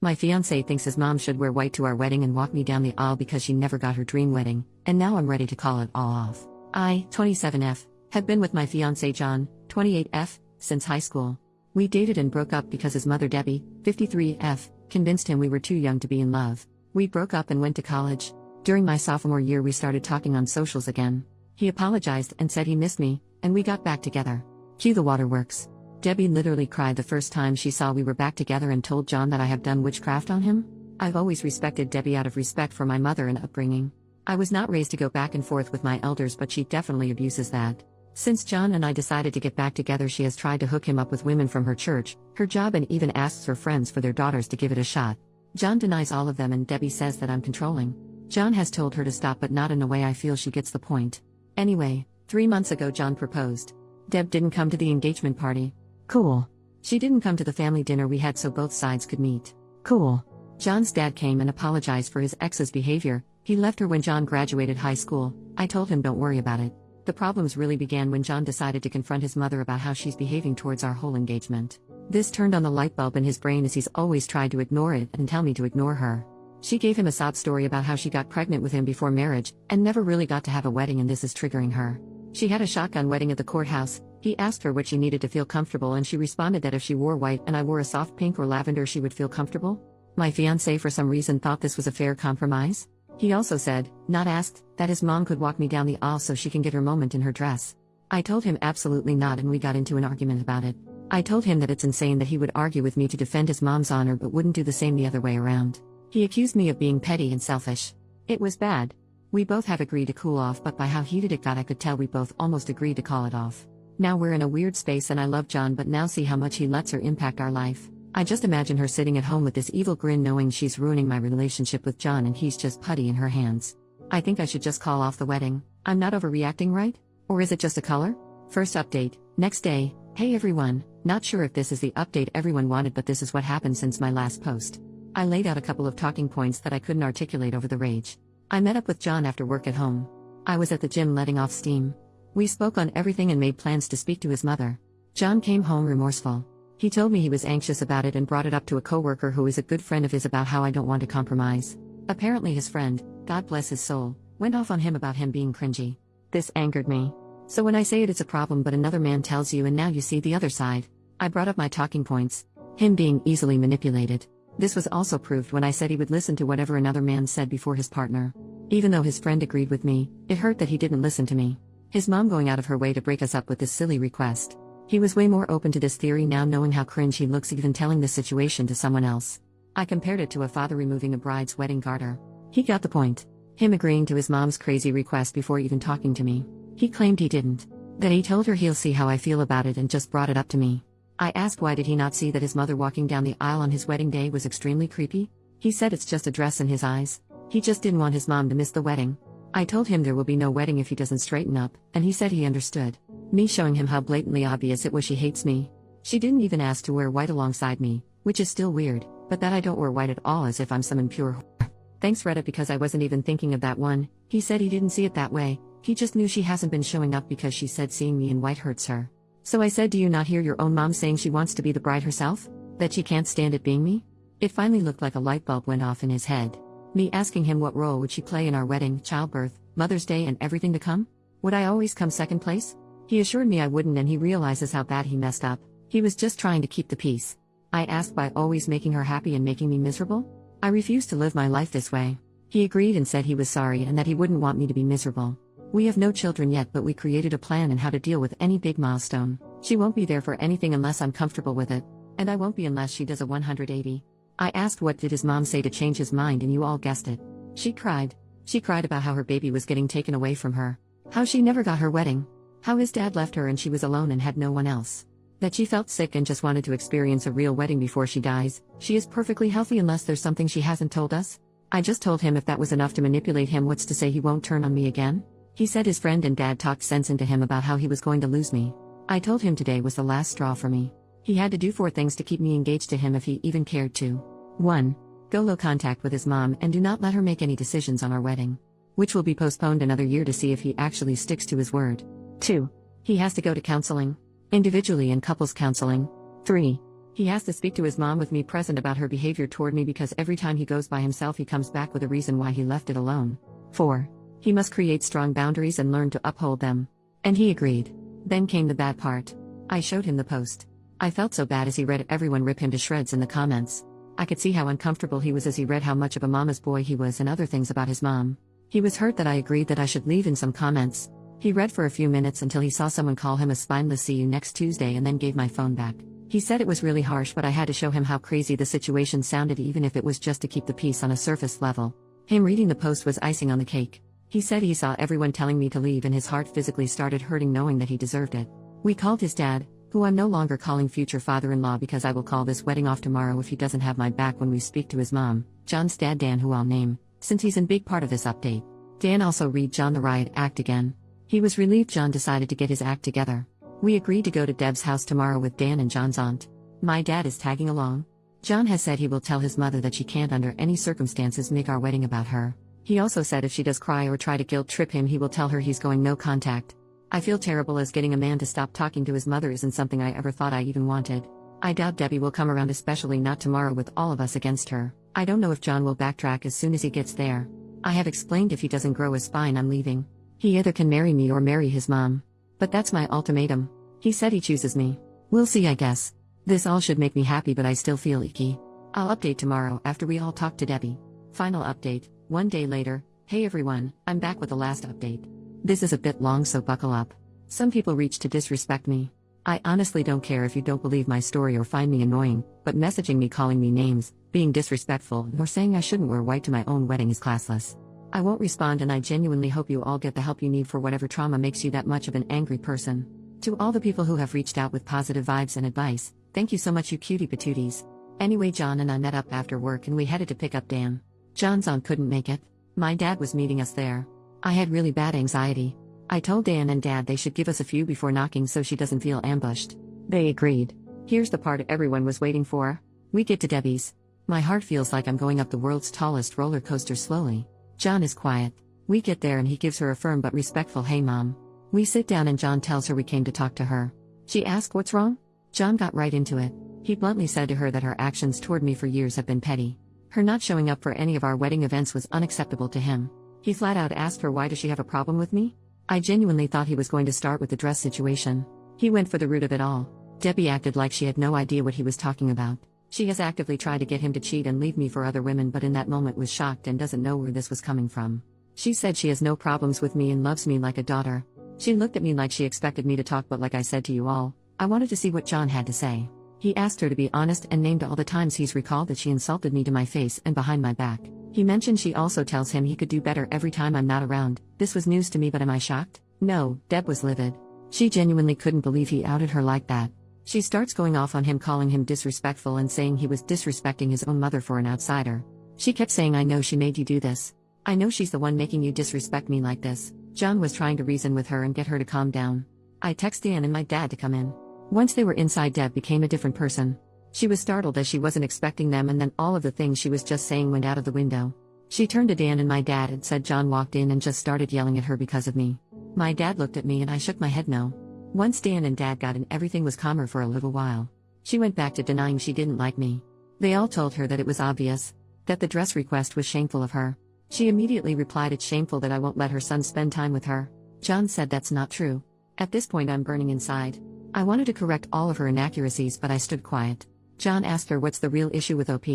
My fiancé thinks his mom should wear white to our wedding and walk me down the aisle because she never got her dream wedding, and now I'm ready to call it all off. I, 27F, have been with my fiancé John, 28F, since high school. We dated and broke up because his mother Debbie, 53F, convinced him we were too young to be in love. We broke up and went to college. During my sophomore year we started talking on socials again. He apologized and said he missed me, and we got back together. Cue the waterworks. Debbie literally cried the first time she saw we were back together and told John that I have done witchcraft on him. I've always respected Debbie out of respect for my mother and upbringing. I was not raised to go back and forth with my elders, but she definitely abuses that. Since John and I decided to get back together, she has tried to hook him up with women from her church, her job, and even asks her friends for their daughters to give it a shot. John denies all of them and Debbie says that I'm controlling. John has told her to stop, but not in a way I feel she gets the point. Anyway, 3 months ago John proposed. Deb didn't come to the engagement party. Cool. She didn't come to the family dinner we had so both sides could meet. Cool. John's dad came and apologized for his ex's behavior. He left her when John graduated high school. I told him don't worry about it. The problems really began when John decided to confront his mother about how she's behaving towards our whole engagement. This turned on the light bulb in his brain, as he's always tried to ignore it and tell me to ignore her. She gave him a sob story about how she got pregnant with him before marriage and never really got to have a wedding, and this is triggering her. She had a shotgun wedding at the courthouse. He asked her what she needed to feel comfortable, and she responded that if she wore white and I wore a soft pink or lavender she would feel comfortable. My fiancé for some reason thought this was a fair compromise. He also said, not asked, that his mom could walk me down the aisle so she can get her moment in her dress. I told him absolutely not, and we got into an argument about it. I told him that it's insane that he would argue with me to defend his mom's honor but wouldn't do the same the other way around. He accused me of being petty and selfish. It was bad. We both have agreed to cool off, but by how heated it got I could tell we both almost agreed to call it off. Now we're in a weird space, and I love John, but now see how much he lets her impact our life. I just imagine her sitting at home with this evil grin knowing she's ruining my relationship with John and he's just putty in her hands. I think I should just call off the wedding. I'm not overreacting, right? Or is it just a color? First update, next day. Hey everyone, not sure if this is the update everyone wanted, but this is what happened since my last post. I laid out a couple of talking points that I couldn't articulate over the rage. I met up with John after work at home. I was at the gym letting off steam. We spoke on everything and made plans to speak to his mother. John came home remorseful. He told me he was anxious about it and brought it up to a coworker who is a good friend of his about how I don't want to compromise. Apparently his friend, God bless his soul, went off on him about him being cringy. This angered me. So when I say it's a problem but another man tells you and now you see the other side. I brought up my talking points. Him being easily manipulated. This was also proved when I said he would listen to whatever another man said before his partner. Even though his friend agreed with me, it hurt that he didn't listen to me. His mom going out of her way to break us up with this silly request. He was way more open to this theory now, knowing how cringe he looks even telling this situation to someone else. I compared it to a father removing a bride's wedding garter. He got the point. Him agreeing to his mom's crazy request before even talking to me. He claimed he didn't. That he told her he'll see how I feel about it and just brought it up to me. I asked why did he not see that his mother walking down the aisle on his wedding day was extremely creepy? He said it's just a dress in his eyes. He just didn't want his mom to miss the wedding. I told him there will be no wedding if he doesn't straighten up, and he said he understood. Me showing him how blatantly obvious it was she hates me. She didn't even ask to wear white alongside me, which is still weird, but that I don't wear white at all as if I'm some impure whore. Thanks Reddit, because I wasn't even thinking of that one. He said he didn't see it that way, he just knew she hasn't been showing up because she said seeing me in white hurts her. So I said, do you not hear your own mom saying she wants to be the bride herself? That she can't stand it being me? It finally looked like a light bulb went off in his head. Me asking him what role would she play in our wedding, childbirth, Mother's Day and everything to come? Would I always come second place? He assured me I wouldn't, and he realizes how bad he messed up. He was just trying to keep the peace. I asked by always making her happy and making me miserable? I refused to live my life this way. He agreed and said he was sorry and that he wouldn't want me to be miserable. We have no children yet, but we created a plan on how to deal with any big milestone. She won't be there for anything unless I'm comfortable with it. And I won't be unless she does a 180. I asked what did his mom say to change his mind, and you all guessed it. She cried. She cried about how her baby was getting taken away from her. How she never got her wedding. How his dad left her and she was alone and had no one else. That she felt sick and just wanted to experience a real wedding before she dies. She is perfectly healthy unless there's something she hasn't told us. I just told him if that was enough to manipulate him, what's to say he won't turn on me again? He said his friend and dad talked sense into him about how he was going to lose me. I told him today was the last straw for me. He had to do 4 things to keep me engaged to him if he even cared to. 1. Go low contact with his mom and do not let her make any decisions on our wedding. Which will be postponed another year to see if he actually sticks to his word. 2. He has to go to counseling. Individually and couples counseling. 3. He has to speak to his mom with me present about her behavior toward me because every time he goes by himself he comes back with a reason why he left it alone. 4. He must create strong boundaries and learn to uphold them. And he agreed. Then came the bad part. I showed him the post. I felt so bad as he read everyone rip him to shreds in the comments. I could see how uncomfortable he was as he read how much of a mama's boy he was and other things about his mom. He was hurt that I agreed that I should leave in some comments. He read for a few minutes until he saw someone call him a spineless "see you next Tuesday" and then gave my phone back. He said it was really harsh, but I had to show him how crazy the situation sounded, even if it was just to keep the peace on a surface level. Him reading the post was icing on the cake. He said he saw everyone telling me to leave and his heart physically started hurting knowing that he deserved it. We called his dad, who I'm no longer calling future father-in-law because I will call this wedding off tomorrow if he doesn't have my back when we speak to his mom, John's dad Dan, who I'll name, since he's in big part of this update. Dan also read John the riot act again. He was relieved John decided to get his act together. We agreed to go to Deb's house tomorrow with Dan and John's aunt. My dad is tagging along. John has said he will tell his mother that she can't under any circumstances make our wedding about her. He also said if she does cry or try to guilt trip him he will tell her he's going no contact. I feel terrible as getting a man to stop talking to his mother isn't something I ever thought I even wanted. I doubt Debbie will come around, especially not tomorrow with all of us against her. I don't know if John will backtrack as soon as he gets there. I have explained if he doesn't grow a spine I'm leaving. He either can marry me or marry his mom. But that's my ultimatum. He said he chooses me. We'll see, I guess. This all should make me happy, but I still feel icky. I'll update tomorrow after we all talk to Debbie. Final update, 1 day later. Hey everyone, I'm back with the last update. This is a bit long, so buckle up. Some people reach to disrespect me. I honestly don't care if you don't believe my story or find me annoying, but messaging me, calling me names, being disrespectful, nor saying I shouldn't wear white to my own wedding is classless. I won't respond, and I genuinely hope you all get the help you need for whatever trauma makes you that much of an angry person. To all the people who have reached out with positive vibes and advice, thank you so much, you cutie patooties. Anyway, John and I met up after work and we headed to pick up Dan. John's aunt couldn't make it. My dad was meeting us there. I had really bad anxiety. I told Dan and Dad they should give us a few before knocking so she doesn't feel ambushed. They agreed. Here's the part everyone was waiting for. We get to Debbie's. My heart feels like I'm going up the world's tallest roller coaster slowly. John is quiet. We get there and he gives her a firm but respectful "Hey mom." We sit down and John tells her we came to talk to her. She asked what's wrong? John got right into it. He bluntly said to her that her actions toward me for years have been petty. Her not showing up for any of our wedding events was unacceptable to him. He flat out asked her why does she have a problem with me? I genuinely thought he was going to start with the dress situation. He went for the root of it all. Debbie acted like she had no idea what he was talking about. She has actively tried to get him to cheat and leave me for other women, but in that moment was shocked and doesn't know where this was coming from. She said she has no problems with me and loves me like a daughter. She looked at me like she expected me to talk, but like I said to you all, I wanted to see what John had to say. He asked her to be honest and named all the times he's recalled that she insulted me to my face and behind my back. He mentioned she also tells him he could do better every time I'm not around. This was news to me, but am I shocked? No, Deb was livid. She genuinely couldn't believe he outed her like that. She starts going off on him, calling him disrespectful and saying he was disrespecting his own mother for an outsider. She kept saying, I know she made you do this. I know she's the one making you disrespect me like this. John was trying to reason with her and get her to calm down. I texted Dan and my dad to come in. Once they were inside, Deb became a different person. She was startled as she wasn't expecting them, and then all of the things she was just saying went out of the window. She turned to Dan and my dad and said John walked in and just started yelling at her because of me. My dad looked at me and I shook my head no. Once Dan and Dad got in, everything was calmer for a little while. She went back to denying she didn't like me. They all told her that it was obvious, that the dress request was shameful of her. She immediately replied, it's shameful that I won't let her son spend time with her. John said that's not true. At this point I'm burning inside. I wanted to correct all of her inaccuracies, but I stood quiet. John asked her what's the real issue with OP?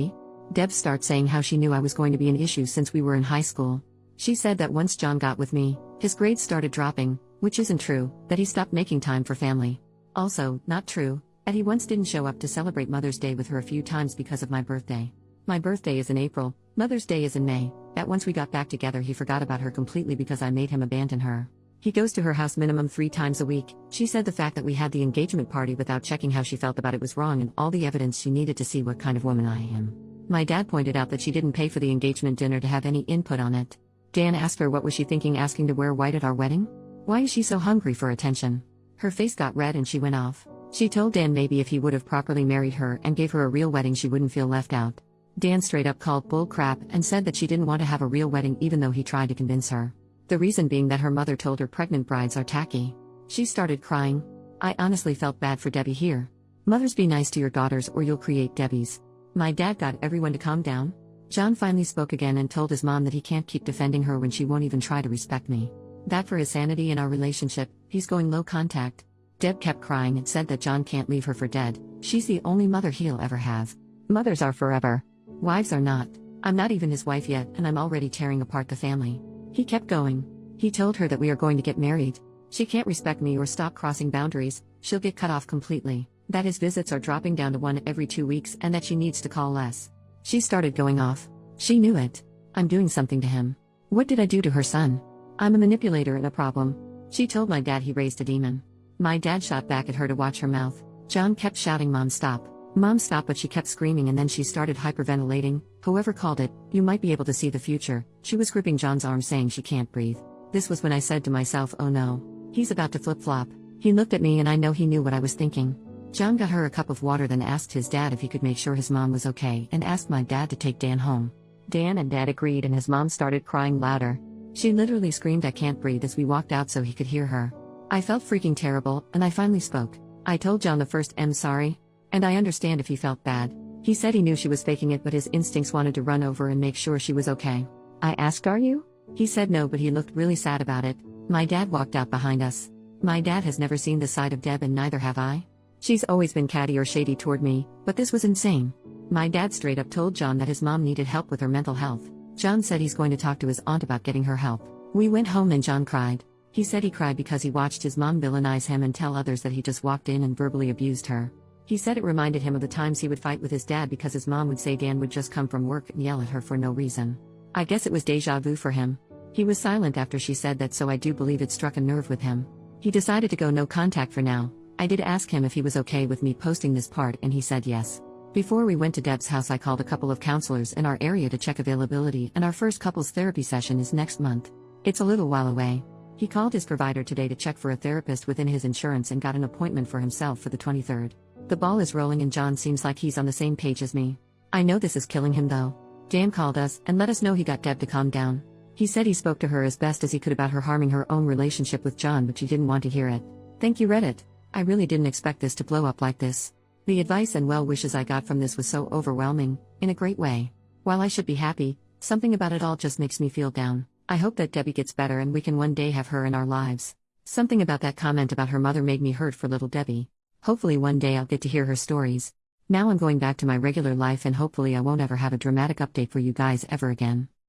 Deb starts saying how she knew I was going to be an issue since we were in high school. She said that once John got with me, his grades started dropping, which isn't true, that he stopped making time for family. Also, not true, that he once didn't show up to celebrate Mother's Day with her a few times because of my birthday. My birthday is in April, Mother's Day is in May, that once we got back together he forgot about her completely because I made him abandon her. He goes to her house minimum 3 times a week. She said the fact that we had the engagement party without checking how she felt about it was wrong and all the evidence she needed to see what kind of woman I am. My dad pointed out that she didn't pay for the engagement dinner to have any input on it. Dan asked her what was she thinking asking to wear white at our wedding? Why is she so hungry for attention? Her face got red and she went off. She told Dan maybe if he would have properly married her and gave her a real wedding she wouldn't feel left out. Dan straight up called bull crap and said that she didn't want to have a real wedding even though he tried to convince her. The reason being that her mother told her pregnant brides are tacky. She started crying. I honestly felt bad for Debbie here. Mothers, be nice to your daughters or you'll create Debbies. My dad got everyone to calm down. John finally spoke again and told his mom that he can't keep defending her when she won't even try to respect me. That for his sanity in our relationship, he's going low contact. Deb kept crying and said that John can't leave her for dead. She's the only mother he'll ever have. Mothers are forever. Wives are not. I'm not even his wife yet, and I'm already tearing apart the family. He kept going. He told her that we are going to get married. She can't respect me or stop crossing boundaries, she'll get cut off completely. That his visits are dropping down to 1 every 2 weeks and that she needs to call less. She started going off. She knew it. I'm doing something to him. What did I do to her son? I'm a manipulator and a problem. She told my dad he raised a demon. My dad shot back at her to watch her mouth. John kept shouting, "Mom, stop. Mom, stop," but she kept screaming and then she started hyperventilating. Whoever called it, you might be able to see the future. She was gripping John's arm saying she can't breathe. This was when I said to myself, oh no. He's about to flip-flop. He looked at me and I know he knew what I was thinking. John got her a cup of water, then asked his dad if he could make sure his mom was okay and asked my dad to take Dan home. Dan and Dad agreed and his mom started crying louder. She literally screamed, "I can't breathe," as we walked out so he could hear her. I felt freaking terrible, and I finally spoke. I told John the first, "I'm sorry." And I understand if he felt bad. He said he knew she was faking it, but his instincts wanted to run over and make sure she was okay. I asked, "Are you?" He said no, but he looked really sad about it. My dad walked out behind us. My dad has never seen this side of Deb and neither have I. She's always been catty or shady toward me, but this was insane. My dad straight up told John that his mom needed help with her mental health. John said he's going to talk to his aunt about getting her help. We went home and John cried. He said he cried because he watched his mom villainize him and tell others that he just walked in and verbally abused her. He said it reminded him of the times he would fight with his dad because his mom would say Dan would just come from work and yell at her for no reason. I guess it was deja vu for him. He was silent after she said that, so I do believe it struck a nerve with him. He decided to go no contact for now. I did ask him if he was okay with me posting this part and he said yes. Before we went to Deb's house, I called a couple of counselors in our area to check availability, and our first couples therapy session is next month. It's a little while away. He called his provider today to check for a therapist within his insurance and got an appointment for himself for the 23rd. The ball is rolling and John seems like he's on the same page as me. I know this is killing him though. Dan called us and let us know he got Deb to calm down. He said he spoke to her as best as he could about her harming her own relationship with John, but she didn't want to hear it. Thank you, Reddit. I really didn't expect this to blow up like this. The advice and well wishes I got from this was so overwhelming, in a great way. While I should be happy, something about it all just makes me feel down. I hope that Debbie gets better and we can one day have her in our lives. Something about that comment about her mother made me hurt for little Debbie. Hopefully one day I'll get to hear her stories. Now I'm going back to my regular life and hopefully I won't ever have a dramatic update for you guys ever again.